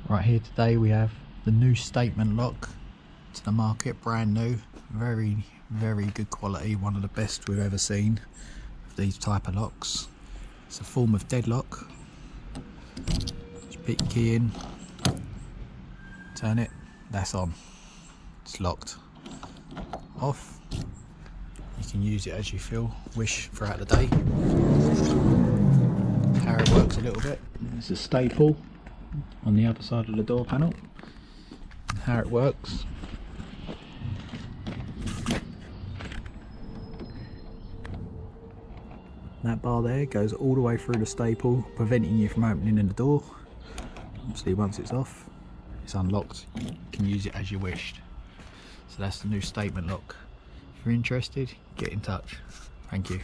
Right here today we have the new statement lock to the market, brand new, very good quality, one of the best we've ever seen of these type of locks. It's a form of deadlock. Just put your key in, turn it, that's on, it's locked. Off, you can use it as you wish throughout the day. How it works a little bit, there's a staple on the other side of the door panel, and how it works. That bar there goes all the way through the staple, preventing you from opening the door. Obviously once it's off, it's unlocked, you can use it as you wished. So that's the new statement lock. If you're interested, get in touch. Thank you.